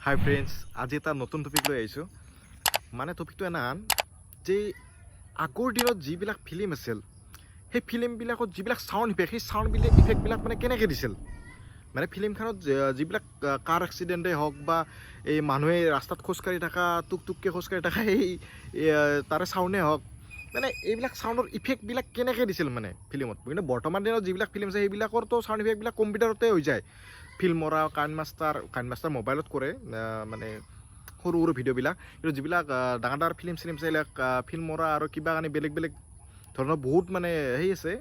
Hi friends, আজি এটা নতুন টপিক লৈ আহিছোঁ। মানে টপিকটো এনাহান যে আগৰ দিনত যিবিলাক ফিল্ম আছিল সেই ফিল্মবিলাকত যিবিলাক চাউণ্ড ইফেক্ট, সেই চাউণ্ড ইফেক্টবিলাক মানে কেনেকৈ দিছিল। মানে ফিল্মখনত যিবিলাক কাৰ এক্সিডেণ্টেই হওক বা এই মানুহে ৰাস্তাত খোজকাঢ়ি থকা টুকটুককৈ খোজকাঢ়ি থকা সেই তাৰে চাউণ্ডেই হওক, মানে এইবিলাক চাউণ্ডৰ ইফেক্টবিলাক কেনেকৈ দিছিল মানে ফিল্মত। কিন্তু বৰ্তমান দিনত যিবিলাক ফিল্ম আছে সেইবিলাকৰতো চাউণ্ড ইফেক্টবিলাক কম্পিউটাৰতে হৈ যায়। ফিল্ম মৰা কাইন মাষ্টাৰ মোবাইলত কৰে, মানে সৰু সৰু ভিডিঅ'বিলাক। কিন্তু যিবিলাক ডাঙৰ ডাঙৰ ফিল্ম এইবিলাক ফিল্ম মৰা আৰু কিবা কাৰণে বেলেগ বেলেগ ধৰণৰ বহুত মানে সেই আছে,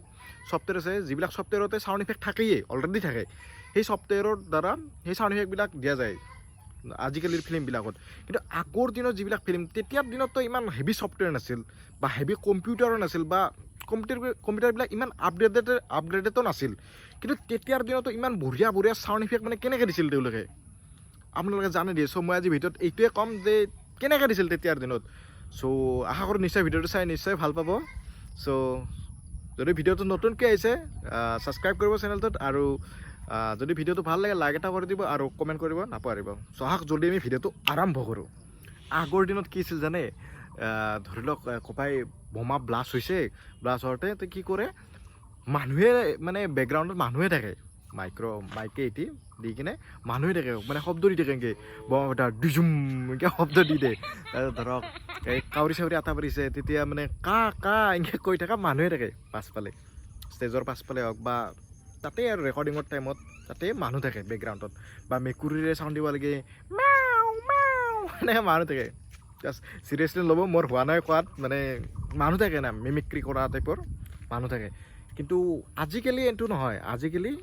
ছফ্টৱেৰ আছে, যিবিলাক ছফ্টৱেৰতে চাউণ্ড ইফেক্ট থাকেই, অলৰেডি থাকে। সেই ছফ্টৱেৰৰ দ্বাৰা সেই চাউণ্ড ইফেক্টবিলাক দিয়া যায় আজিকালিৰ ফিল্মবিলাকত। কিন্তু আগৰ দিনত যিবিলাক ফিল্ম, তেতিয়াৰ দিনততো ইমান হেভি ছফ্টৱেৰ নাছিল বা হেভি কম্পিউটাৰো নাছিল বা কম্পিউটাৰবিলাক ইমান আপগ্ৰেডেডো নাছিল। কিন্তু তেতিয়াৰ দিনতো ইমান বঢ়িয়া বঢ়িয়া চাউণ্ড ইফেক্ট মানে কেনেকৈ দিছিল তেওঁলোকে, আপোনালোকে জানে দিয়ে। চ' মই আজি ভিডিঅ'ত এইটোৱে ক'ম যে কেনেকৈ দিছিল তেতিয়াৰ দিনত। চ' আশা কৰোঁ নিশ্চয় ভিডিঅ'টো চাই নিশ্চয় ভাল পাব। চ' যদি ভিডিঅ'টো নতুনকৈ আহিছে ছাবস্ক্ৰাইব কৰিব চেনেলটোত, আৰু যদি ভিডিঅ'টো ভাল লাগে লাইক এটা কৰি দিব আৰু কমেণ্ট কৰিব নাপাহৰিব। চ' আহক জলদি আমি ভিডিঅ'টো আৰম্ভ কৰোঁ। আগৰ দিনত কি আছিল জানে, ধৰি লওক ক'ৰবাই বোমা ব্লাষ্ট হৈছে, ব্লাষ্ট হওঁতে তো কি কৰে, মানুহে মানে বেকগ্ৰাউণ্ডত মানুহে থাকে, মাইকে এটি দি কিনে মানুহে থাকে, মানে শব্দ দি থাকে এনেকৈ বোমা এটা ডিজুম এনেকৈ শব্দ দি দিয়ে। ধৰক এই কাউৰী চাউৰী আটা পাৰিছে, তেতিয়া মানে কা এনেকৈ কৈ থকা মানুহে থাকে পাছফালে, ষ্টেজৰ পাছফালে হওক বা তাতে আৰু ৰেকৰ্ডিঙৰ টাইমত তাতে মানুহ থাকে বেকগ্ৰাউণ্ডত। বা মেকুৰীৰে চাউণ্ড দিব লাগে, মাও মাও এনেকৈ মানুহ থাকে। জাষ্ট চিৰিয়াছলি ল'ব, মোৰ হোৱা নাই কোৱাত, মানে মানুহ থাকে না, মিমিক্ৰি কৰা টাইপৰ মানুহ থাকে। কিন্তু আজিকালি এইটো নহয়, আজিকালি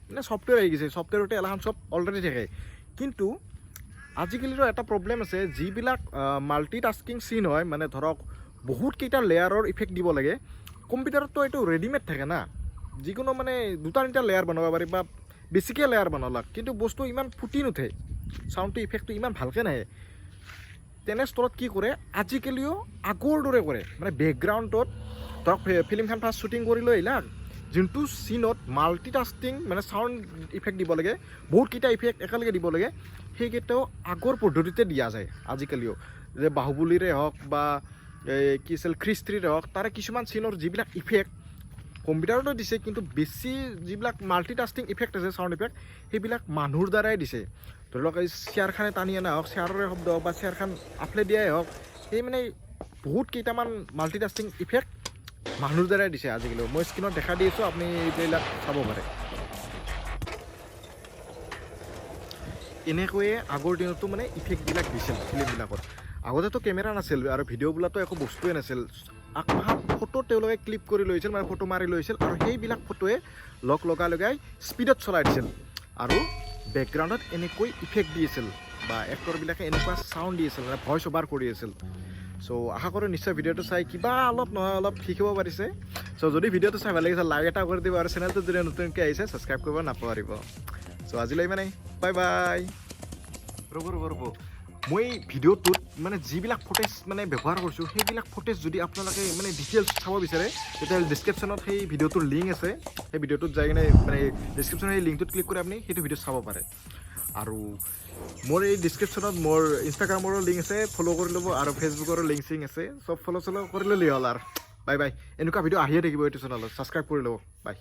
মানে ছফ্টৱেৰ আহি গৈছে, ছফ্টৱেৰতে এলাহান চব অলৰেডি থাকে। কিন্তু আজিকালিৰো এটা প্ৰব্লেম আছে, যিবিলাক মাল্টিটাস্কিং চিন হয়, মানে ধৰক বহুতকেইটা লেয়াৰৰ ইফেক্ট দিব লাগে, কম্পিউটাৰততো এইটো ৰেডিমেড থাকে না, যিকোনো মানে দুটা তিনিটা লেয়াৰ বনাব পাৰি বা বেছিকৈ লেয়াৰ বনালাক, কিন্তু বস্তু ইমান ফুটি নুঠে, চাউণ্ডটো ইফেক্টটো ইমান ভালকৈ নাহে। তেনেস্থলত কি কৰে, আজিকালিও আগৰ দৰে কৰে, মানে বেকগ্ৰাউণ্ডত ধৰক ফিল্মখন ফাৰ্ষ্ট শ্বুটিং কৰি লৈ আহিলাক, যোনটো চিনত মাল্টিটাস্কিং মানে চাউণ্ড ইফেক্ট দিব লাগে, বহুতকেইটা ইফেক্ট একেলগে দিব লাগে, সেইকেইটাও আগৰ পদ্ধতিতে দিয়া যায় আজিকালিও। যে বাহুবলীৰে হওক বা কি আছিল ক্ৰিছ 3ৰে হওক, তাৰে কিছুমান চিনৰ যিবিলাক ইফেক্ট কম্পিউটাৰতো দিছে, কিন্তু বেছি যিবিলাক মাল্টিটাস্কিং ইফেক্ট আছে চাউণ্ড ইফেক্ট, সেইবিলাক মানুহৰ দ্বাৰাই দিছে। ধৰি লওক এই চেয়াৰখনে টানি অনা হওক, চেয়াৰৰে শব্দ হওক বা চেয়াৰখন আফলে দিয়াই হওক, সেই মানে বহুত কেইটামান মাল্টিটাস্কিং ইফেক্ট মানুহৰ দ্বাৰাই দিছে আজিকালি। মই স্ক্ৰীণত দেখা দি আছোঁ, আপুনি এইবিলাক চাব পাৰে। এনেকৈয়ে আগৰ দিনতো মানে ইফেক্টবিলাক দিছিল ফিল্মবিলাকত। আগতেতো কেমেৰা নাছিল আৰু ভিডিঅ' বোলাতো একো বস্তুৱে নাছিল। ফটো তেওঁলোকে ক্লিক কৰি লৈছিল, মানে ফটো মাৰি লৈছিল, আৰু সেইবিলাক ফটোৱে লগাই স্পীডত চলাই দিছিল, আৰু বেকগ্ৰাউণ্ডত এনেকৈ ইফেক্ট দি আছিল বা এক্টৰবিলাকে এনেকুৱা চাউণ্ড দি আছিল, মানে ভইচ অভাৰ কৰি আছিল। চ' আশা কৰোঁ নিশ্চয় ভিডিঅ'টো চাই কিবা অলপ নহয় অলপ শিকিব পাৰিছে। চ' যদি ভিডিঅ'টো চাই ভাল লাগিছে লাইক এটা কৰি দিব, আৰু চেনেলটো যদি নতুনকৈ আহিছে ছাবস্ক্ৰাইব কৰিব নাপাহৰিব। চ' আজিলৈ মানে বাই বাই। ৰ'ব মই ভিডিঅ'টোত মানে যিবিলাক ফুটেজ মানে ব্যৱহাৰ কৰিছোঁ, সেইবিলাক ফুটেজ যদি আপোনালোকে মানে ডিটেইলছ চাব বিচাৰে, তেতিয়াহ'লে ডিছক্ৰিপশ্যনত সেই ভিডিঅ'টোৰ লিংক আছে, সেই ভিডিঅ'টোত যাই কিনে মানে ডিছক্ৰিপশ্যনৰ সেই লিংকটোত ক্লিক কৰি আপুনি সেইটো ভিডিঅ' চাব পাৰে। আৰু মোৰ এই ডিছক্ৰিপশ্যনত মোৰ ইনষ্টাগ্ৰামৰো লিংক আছে, ফ'ল' কৰি ল'ব, আৰু ফেচবুকৰো লিংক চিংক আছে, চব ফ'ল' কৰি ল'লেই হ'ল। আৰু বাই বাই। এনেকুৱা ভিডিঅ' আহিয়ে থাকিব এইটো চেনেলত, ছাবস্ক্ৰাইব কৰি ল'ব। বাই।